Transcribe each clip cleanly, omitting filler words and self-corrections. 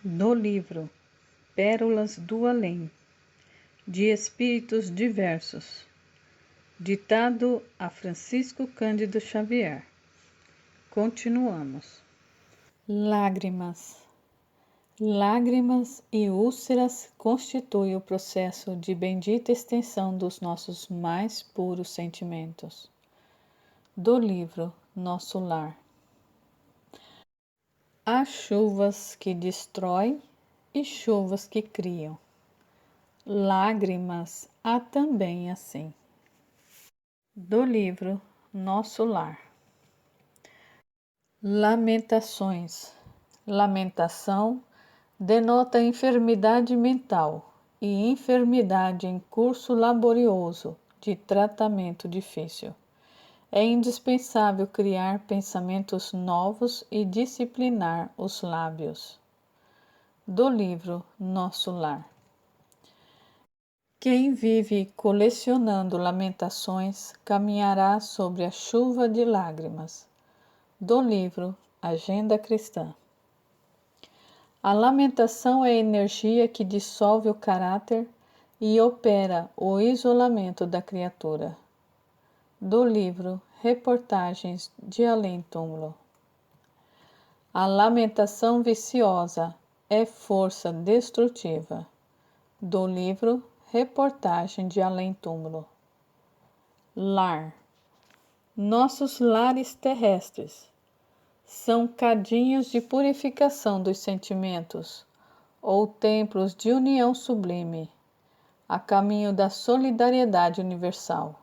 No livro Pérolas do Além, de Espíritos Diversos, ditado a Francisco Cândido Xavier. Continuamos. Lágrimas. Lágrimas e úlceras constituem o processo de bendita extensão dos nossos mais puros sentimentos. Do livro Nosso Lar. Há chuvas que destroem e chuvas que criam. Lágrimas há também assim. Do livro Nosso Lar. Lamentações. Lamentação denota enfermidade mental e enfermidade em curso laborioso de tratamento difícil. É indispensável criar pensamentos novos e disciplinar os lábios. Do livro Nosso Lar. Quem vive colecionando lamentações caminhará sobre a chuva de lágrimas. Do livro Agenda Cristã. A lamentação é a energia que dissolve o caráter e opera o isolamento da criatura. Do livro Reportagens de Além-Túmulo. A lamentação viciosa é força destrutiva. Do livro Reportagem de Além-Túmulo. Lar. Nossos lares terrestres são cadinhos de purificação dos sentimentos, ou templos de união sublime, a caminho da solidariedade universal.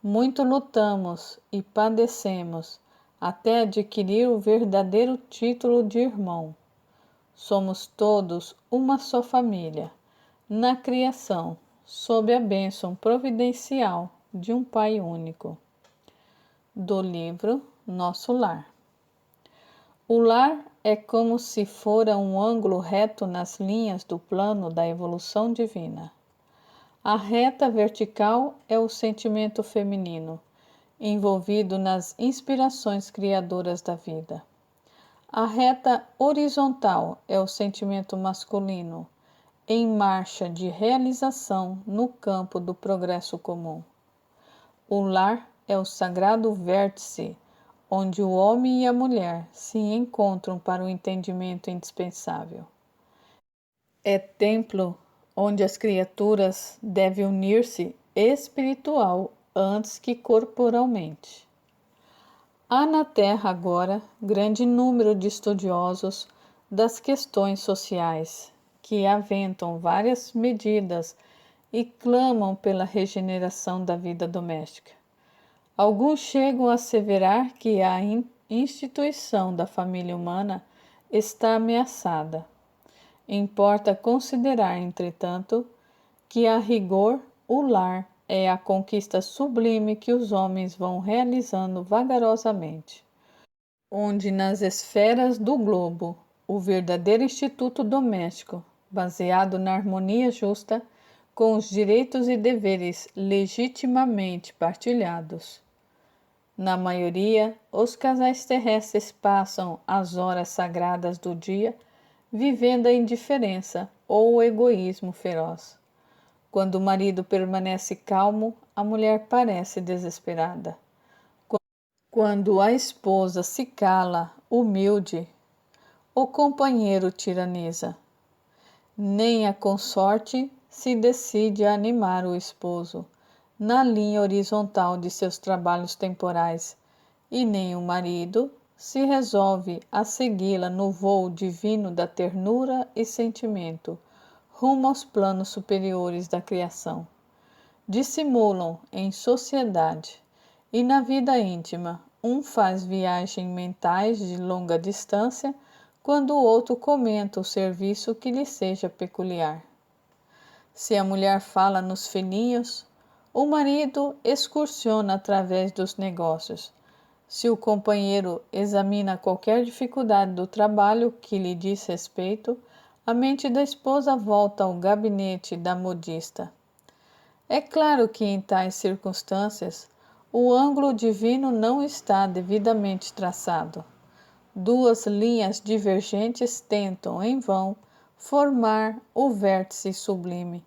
Muito lutamos e padecemos até adquirir o verdadeiro título de irmão. Somos todos uma só família, na criação, sob a bênção providencial de um Pai único. Do livro Nosso Lar. O lar é como se fora um ângulo reto nas linhas do plano da evolução divina. A reta vertical é o sentimento feminino, envolvido nas inspirações criadoras da vida. A reta horizontal é o sentimento masculino, em marcha de realização no campo do progresso comum. O lar é o sagrado vértice, onde o homem e a mulher se encontram para o entendimento indispensável. É templo onde as criaturas devem unir-se espiritual antes que corporalmente. Há na Terra agora grande número de estudiosos das questões sociais, que aventam várias medidas e clamam pela regeneração da vida doméstica. Alguns chegam a asseverar que a instituição da família humana está ameaçada. Importa considerar, entretanto, que a rigor o lar é a conquista sublime que os homens vão realizando vagarosamente, onde nas esferas do globo o verdadeiro instituto doméstico, baseado na harmonia justa, com os direitos e deveres legitimamente partilhados. Na maioria, os casais terrestres passam as horas sagradas do dia vivendo a indiferença ou o egoísmo feroz. Quando o marido permanece calmo, a mulher parece desesperada. Quando a esposa se cala, humilde, o companheiro tiraniza. Nem a consorte se decide a animar o esposo na linha horizontal de seus trabalhos temporais, e nem o marido se resolve a segui-la no voo divino da ternura e sentimento, rumo aos planos superiores da criação. Dissimulam em sociedade e na vida íntima, um faz viagens mentais de longa distância, quando o outro comenta o serviço que lhe seja peculiar. Se a mulher fala nos filhinhos, o marido excursiona através dos negócios. Se o companheiro examina qualquer dificuldade do trabalho que lhe diz respeito, a mente da esposa volta ao gabinete da modista. É claro que em tais circunstâncias, o ângulo divino não está devidamente traçado. duas linhas divergentes tentam, em vão, formar o vértice sublime,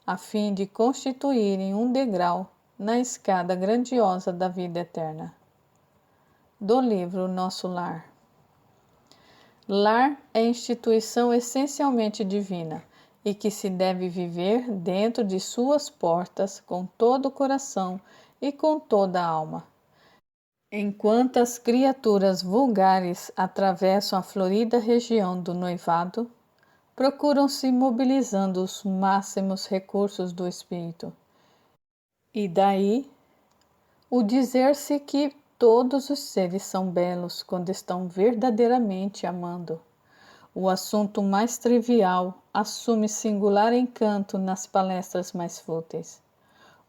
a fim de constituírem um degrau na escada grandiosa da vida eterna. Do livro Nosso Lar. Lar é instituição essencialmente divina e que se deve viver dentro de suas portas com todo o coração e com toda a alma. Enquanto as criaturas vulgares atravessam a florida região do noivado, procuram-se mobilizando os máximos recursos do espírito. E daí o dizer-se que todos os seres são belos quando estão verdadeiramente amando. O assunto mais trivial assume singular encanto nas palestras mais fúteis.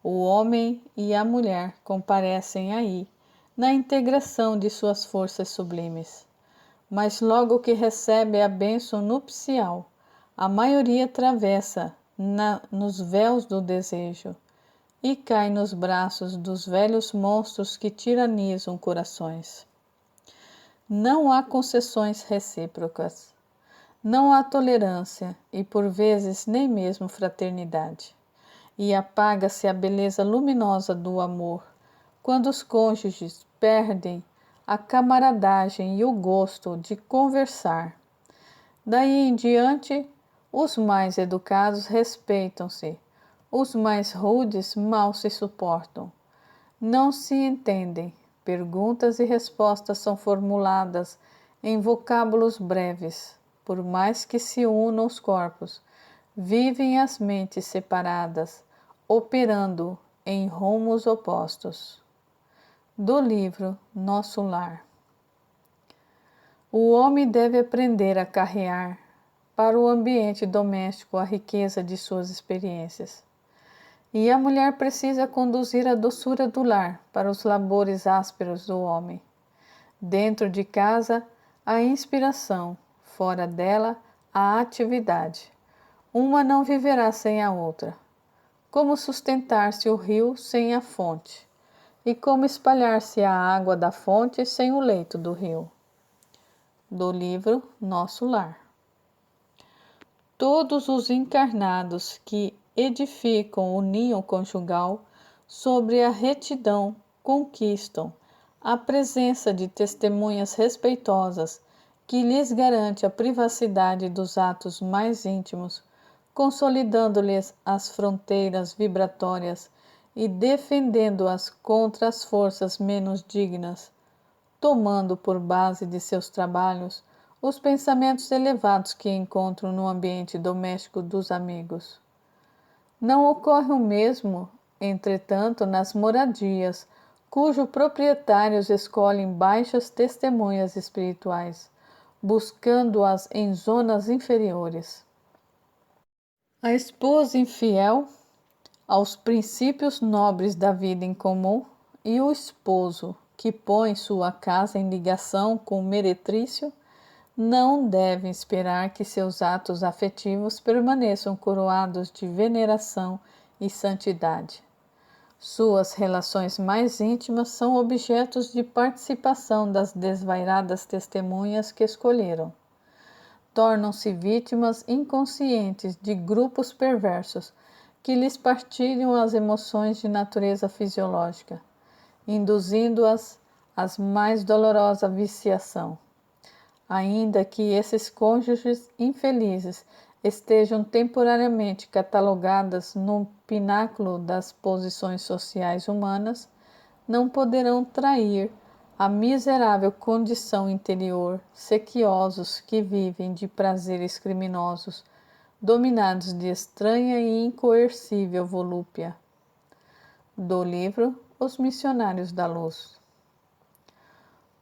O homem e a mulher comparecem aí na integração de suas forças sublimes. Mas logo que recebe a bênção nupcial, a maioria travessa nos véus do desejo e cai nos braços dos velhos monstros que tiranizam corações. Não há concessões recíprocas, não há tolerância e por vezes nem mesmo fraternidade. E apaga-se a beleza luminosa do amor quando os cônjuges perdem a camaradagem e o gosto de conversar. Daí em diante, os mais educados respeitam-se, os mais rudes mal se suportam. Não se entendem, perguntas e respostas são formuladas em vocábulos breves. Por mais que se unam os corpos, vivem as mentes separadas, operando em rumos opostos. Do livro Nosso Lar. O homem deve aprender a carrear para o ambiente doméstico a riqueza de suas experiências. E a mulher precisa conduzir a doçura do lar para os labores ásperos do homem. Dentro de casa, a inspiração, fora dela, a atividade. Uma não viverá sem a outra. Como sustentar-se o rio sem a fonte? E como espalhar-se a água da fonte sem o leito do rio? Do livro Nosso Lar. Todos os encarnados que edificam o ninho conjugal sobre a retidão conquistam a presença de testemunhas respeitosas que lhes garante a privacidade dos atos mais íntimos, consolidando-lhes as fronteiras vibratórias e defendendo-as contra as forças menos dignas, tomando por base de seus trabalhos os pensamentos elevados que encontram no ambiente doméstico dos amigos. Não ocorre o mesmo, entretanto, nas moradias, cujos proprietários escolhem baixas testemunhas espirituais, buscando-as em zonas inferiores. A esposa infiel aos princípios nobres da vida em comum e o esposo que põe sua casa em ligação com o meretrício não devem esperar que seus atos afetivos permaneçam coroados de veneração e santidade. Suas relações mais íntimas são objetos de participação das desvairadas testemunhas que escolheram. Tornam-se vítimas inconscientes de grupos perversos que lhes partilham as emoções de natureza fisiológica, induzindo-as às mais dolorosa viciação. Ainda que esses cônjuges infelizes estejam temporariamente catalogadas no pináculo das posições sociais humanas, não poderão trair a miserável condição interior, sequiosos que vivem de prazeres criminosos, dominados de estranha e incoercível volúpia. Do livro Os Missionários da Luz.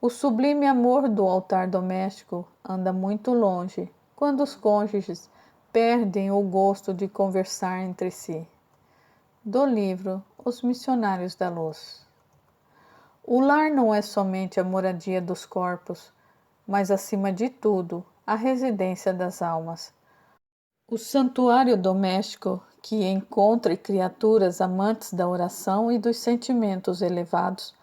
O sublime amor do altar doméstico anda muito longe quando os cônjuges perdem o gosto de conversar entre si. Do livro Os Missionários da Luz. O lar não é somente a moradia dos corpos, mas, acima de tudo, a residência das almas. O santuário doméstico, que encontra criaturas amantes da oração e dos sentimentos elevados,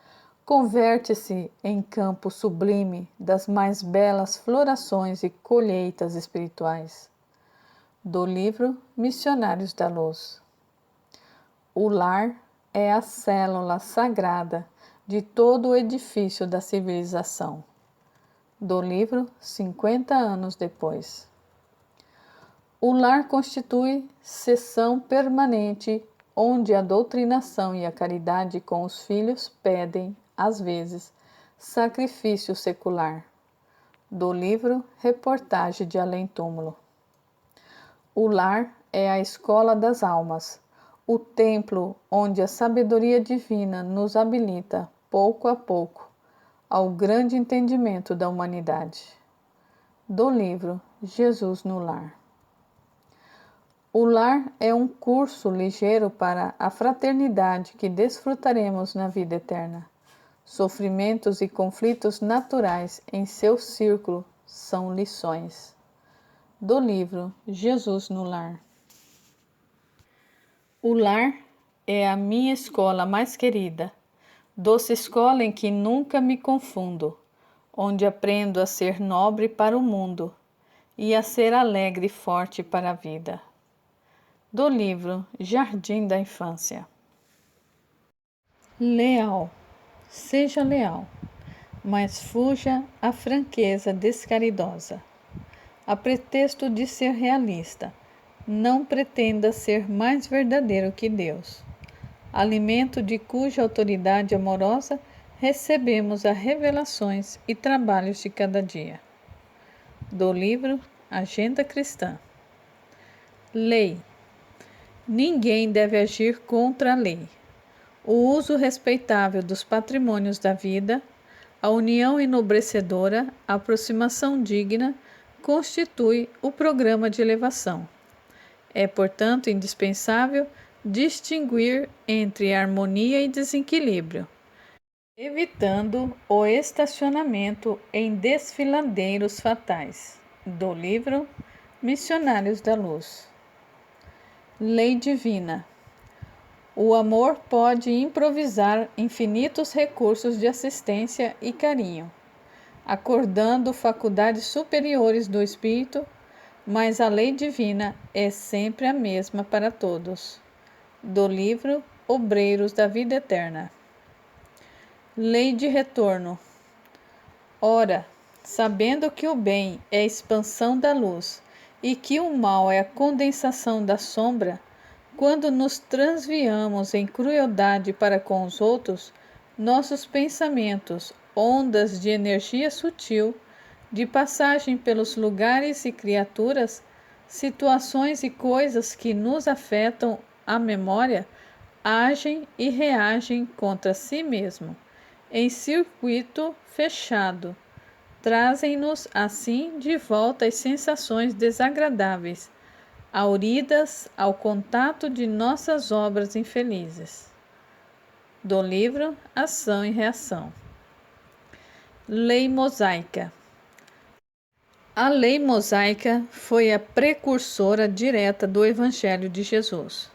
converte-se em campo sublime das mais belas florações e colheitas espirituais. Do livro Missionários da Luz. O lar é a célula sagrada de todo o edifício da civilização. Do livro 50 anos depois. O lar constitui seção permanente onde a doutrinação e a caridade com os filhos pedem, às vezes, sacrifício secular. Do livro Reportagem de Além-Túmulo. O lar é a escola das almas, o templo onde a sabedoria divina nos habilita, pouco a pouco, ao grande entendimento da humanidade. Do livro Jesus no Lar. O lar é um curso ligeiro para a fraternidade que desfrutaremos na vida eterna. Sofrimentos e conflitos naturais em seu círculo são lições. Do livro Jesus no Lar. O lar é a minha escola mais querida, doce escola em que nunca me confundo, onde aprendo a ser nobre para o mundo e a ser alegre e forte para a vida. Do livro Jardim da Infância. Leal. Seja leal, mas fuja à franqueza descaridosa. A pretexto de ser realista, não pretenda ser mais verdadeiro que Deus, alimento de cuja autoridade amorosa recebemos as revelações e trabalhos de cada dia. Do livro Agenda Cristã. Lei. Ninguém deve agir contra a lei. O uso respeitável dos patrimônios da vida, a união enobrecedora, a aproximação digna, constitui o programa de elevação. É, portanto, indispensável distinguir entre harmonia e desequilíbrio, evitando o estacionamento em desfiladeiros fatais. Do livro Missionários da Luz. Lei divina. O amor pode improvisar infinitos recursos de assistência e carinho, acordando faculdades superiores do espírito, mas a lei divina é sempre a mesma para todos. Do livro Obreiros da Vida Eterna. Lei de retorno. Ora, sabendo que o bem é a expansão da luz e que o mal é a condensação da sombra, quando nos transviamos em crueldade para com os outros, nossos pensamentos, ondas de energia sutil, de passagem pelos lugares e criaturas, situações e coisas que nos afetam a memória, agem e reagem contra si mesmo, em circuito fechado. Trazem-nos assim de volta as sensações desagradáveis, auridas ao contato de nossas obras infelizes. Do livro Ação e Reação. Lei mosaica. A lei mosaica foi a precursora direta do Evangelho de Jesus.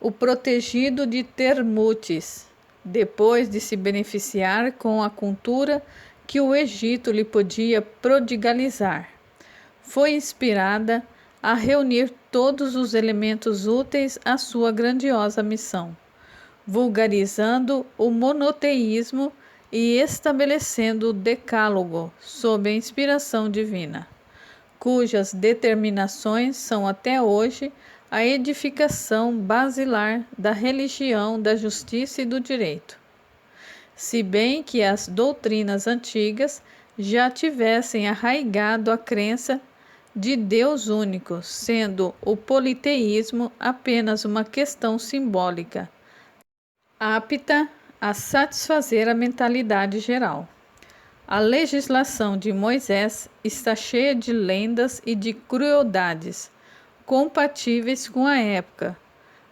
O protegido de Termutes, depois de se beneficiar com a cultura que o Egito lhe podia prodigalizar, foi inspirada a reunir todos os elementos úteis à sua grandiosa missão, vulgarizando o monoteísmo e estabelecendo o decálogo sob a inspiração divina, cujas determinações são até hoje a edificação basilar da religião, da justiça e do direito. Se bem que as doutrinas antigas já tivessem arraigado a crença de Deus único, sendo o politeísmo apenas uma questão simbólica, apta a satisfazer a mentalidade geral. A legislação de Moisés está cheia de lendas e de crueldades, compatíveis com a época,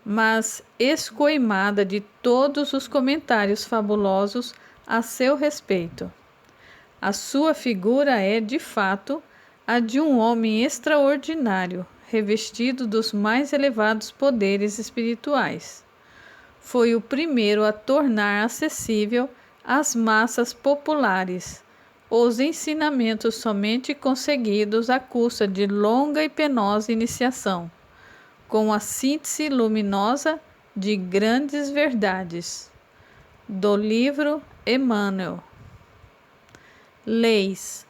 mas escoimada de todos os comentários fabulosos a seu respeito. A sua figura é, de fato, a de um homem extraordinário, revestido dos mais elevados poderes espirituais. Foi o primeiro a tornar acessível às massas populares os ensinamentos somente conseguidos à custa de longa e penosa iniciação, com a síntese luminosa de grandes verdades. Do livro Emmanuel. Leis.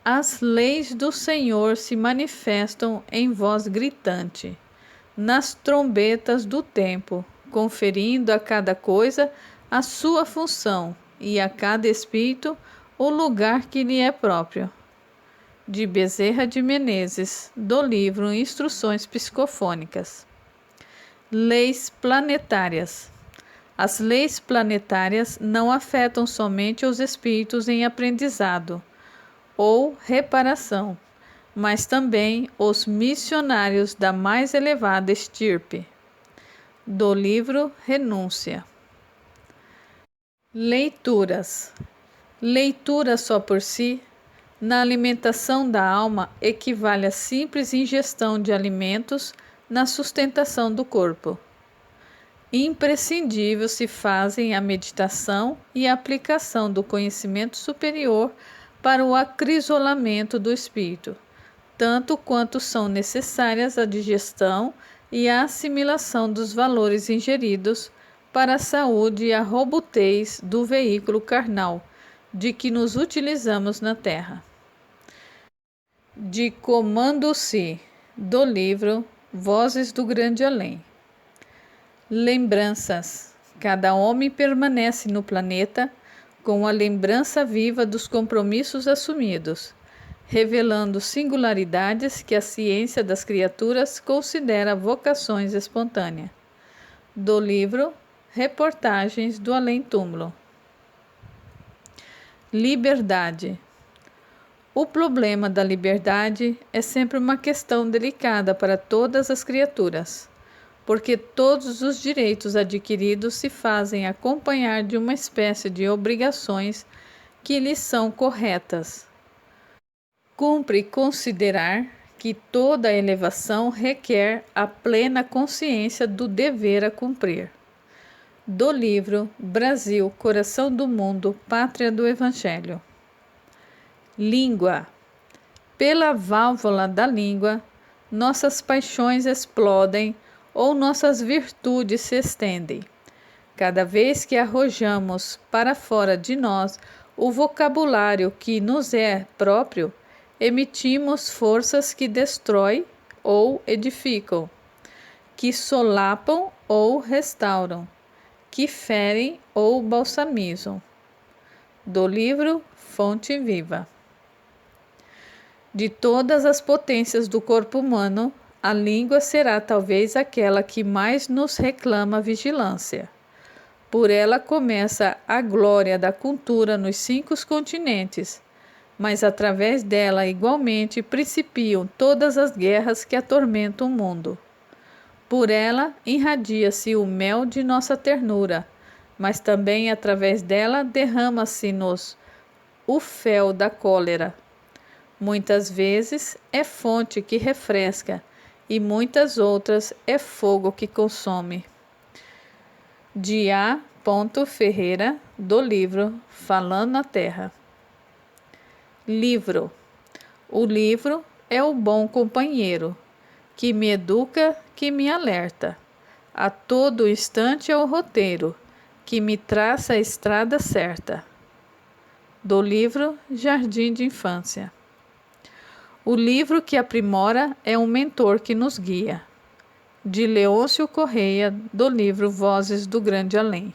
As leis do Senhor se manifestam em voz gritante, nas trombetas do tempo, conferindo a cada coisa a sua função e a cada espírito o lugar que lhe é próprio. De Bezerra de Menezes, do livro Instruções Psicofônicas. Leis planetárias. As leis planetárias não afetam somente os espíritos em aprendizado ou reparação, mas também os missionários da mais elevada estirpe. Do livro Renúncia. Leituras. Leitura só por si, na alimentação da alma, equivale à simples ingestão de alimentos na sustentação do corpo. Imprescindível se fazem a meditação e a aplicação do conhecimento superior para o acrisolamento do espírito, tanto quanto são necessárias a digestão e a assimilação dos valores ingeridos para a saúde e a robustez do veículo carnal de que nos utilizamos na Terra. De Comando-se, do livro Vozes do Grande Além. Lembranças. Cada homem permanece no planeta com a lembrança viva dos compromissos assumidos, revelando singularidades que a ciência das criaturas considera vocações espontâneas. Do livro Reportagens do Além-Túmulo. Liberdade. O problema da liberdade é sempre uma questão delicada para todas as criaturas, porque todos os direitos adquiridos se fazem acompanhar de uma espécie de obrigações que lhes são corretas. Cumpre considerar que toda elevação requer a plena consciência do dever a cumprir. Do livro Brasil, Coração do Mundo, Pátria do Evangelho. Língua. Pela válvula da língua, nossas paixões explodem ou nossas virtudes se estendem. Cada vez que arrojamos para fora de nós o vocabulário que nos é próprio, emitimos forças que destroem ou edificam, que solapam ou restauram, que ferem ou balsamizam. Do livro Fonte Viva. De todas as potências do corpo humano, a língua será talvez aquela que mais nos reclama vigilância. Por ela começa a glória da cultura nos 5 continentes, mas através dela igualmente principiam todas as guerras que atormentam o mundo. Por ela irradia-se o mel de nossa ternura, mas também através dela derrama-se-nos o fel da cólera. Muitas vezes é fonte que refresca e muitas outras é fogo que consome. De A. Ferreira, do livro Falando na Terra. Livro. O livro é o bom companheiro, que me educa, que me alerta. A todo instante é o roteiro, que me traça a estrada certa. Do livro Jardim de Infância. O livro que aprimora é um mentor que nos guia. De Leôncio Correia, do livro Vozes do Grande Além.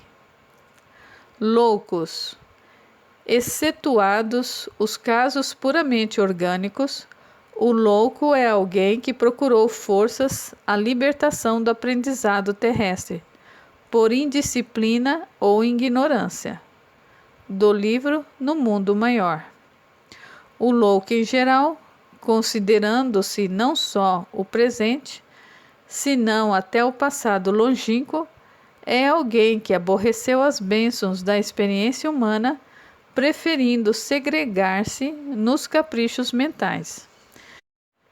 Loucos. Excetuados os casos puramente orgânicos, o louco é alguém que procurou forças à libertação do aprendizado terrestre, por indisciplina ou ignorância. Do livro No Mundo Maior. O louco em geral, considerando-se não só o presente, senão até o passado longínquo, é alguém que aborreceu as bênçãos da experiência humana, preferindo segregar-se nos caprichos mentais.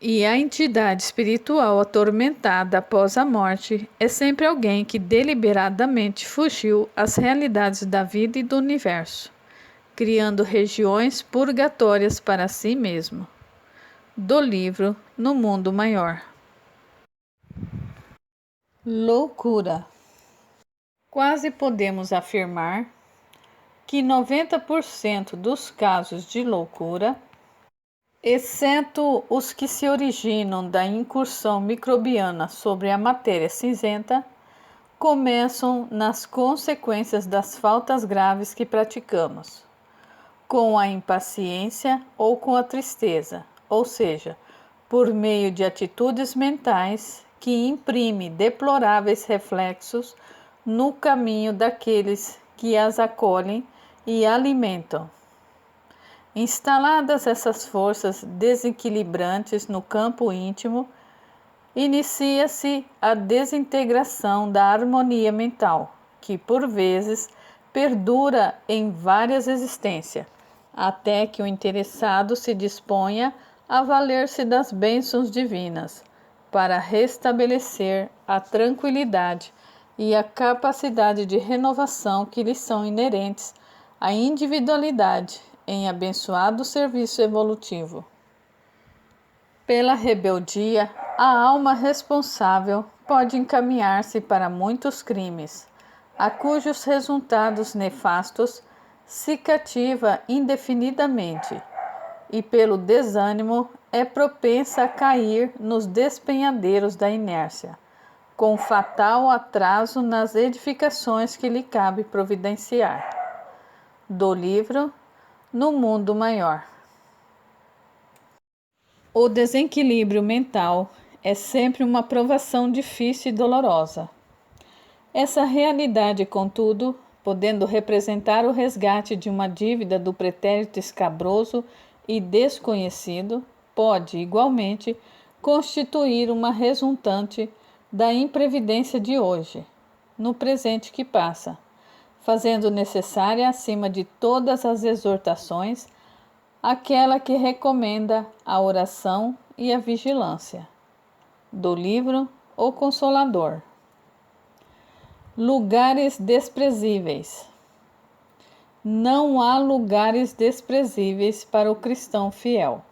E a entidade espiritual atormentada após a morte é sempre alguém que deliberadamente fugiu às realidades da vida e do universo, criando regiões purgatórias para si mesmo. Do livro No Mundo Maior. Loucura. Quase podemos afirmar que 90% dos casos de loucura, exceto os que se originam da incursão microbiana sobre a matéria cinzenta, começam nas consequências das faltas graves que praticamos, com a impaciência ou com a tristeza, ou seja, por meio de atitudes mentais que imprimem deploráveis reflexos no caminho daqueles que as acolhem e alimentam. Instaladas essas forças desequilibrantes no campo íntimo, inicia-se a desintegração da harmonia mental, que por vezes perdura em várias existências, até que o interessado se disponha a valer-se das bênçãos divinas para restabelecer a tranquilidade e a capacidade de renovação que lhes são inerentes à individualidade em abençoado serviço evolutivo. Pela rebeldia, a alma responsável pode encaminhar-se para muitos crimes, a cujos resultados nefastos se cativa indefinidamente, e pelo desânimo é propensa a cair nos despenhadeiros da inércia, com fatal atraso nas edificações que lhe cabe providenciar. Do livro No Mundo Maior. O desequilíbrio mental é sempre uma provação difícil e dolorosa. Essa realidade, contudo, podendo representar o resgate de uma dívida do pretérito escabroso e desconhecido, pode, igualmente, constituir uma resultante da imprevidência de hoje, no presente que passa, fazendo necessária, acima de todas as exortações, aquela que recomenda a oração e a vigilância. Do livro O Consolador. Lugares desprezíveis. Não há lugares desprezíveis para o cristão fiel,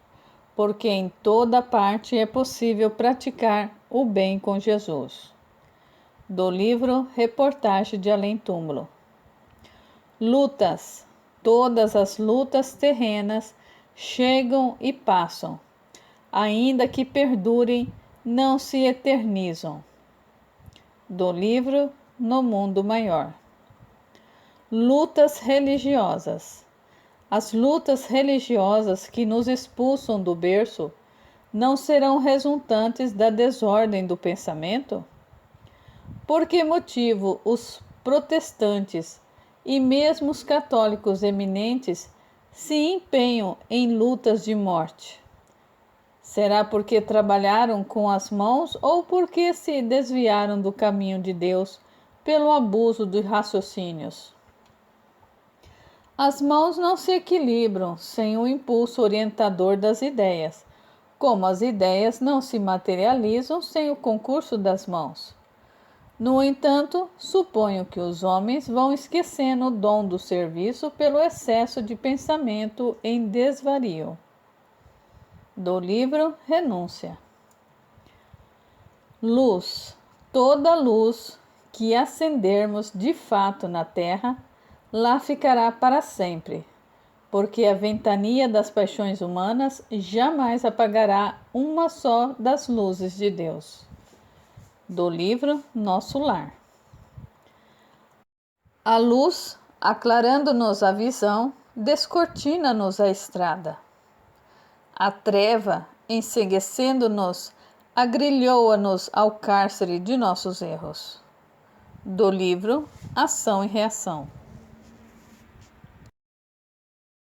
porque em toda parte é possível praticar o bem com Jesus. Do livro Reportagem de Além Túmulo. Lutas. Todas as lutas terrenas chegam e passam, ainda que perdurem, não se eternizam. Do livro No Mundo Maior. Lutas religiosas. As lutas religiosas que nos expulsam do berço não serão resultantes da desordem do pensamento? Por que motivo os protestantes e mesmo os católicos eminentes se empenham em lutas de morte? Será porque trabalharam com as mãos ou porque se desviaram do caminho de Deus pelo abuso dos raciocínios? As mãos não se equilibram sem o impulso orientador das ideias, como as ideias não se materializam sem o concurso das mãos. No entanto, suponho que os homens vão esquecendo o dom do serviço pelo excesso de pensamento em desvario. Do livro Renúncia. Luz. Toda luz que acendermos de fato na terra, lá ficará para sempre, porque a ventania das paixões humanas jamais apagará uma só das luzes de Deus. Do livro Nosso Lar. A luz, aclarando-nos a visão, descortina-nos a estrada. A treva, enceguecendo-nos, agrilhoa-nos ao cárcere de nossos erros. Do livro Ação e Reação.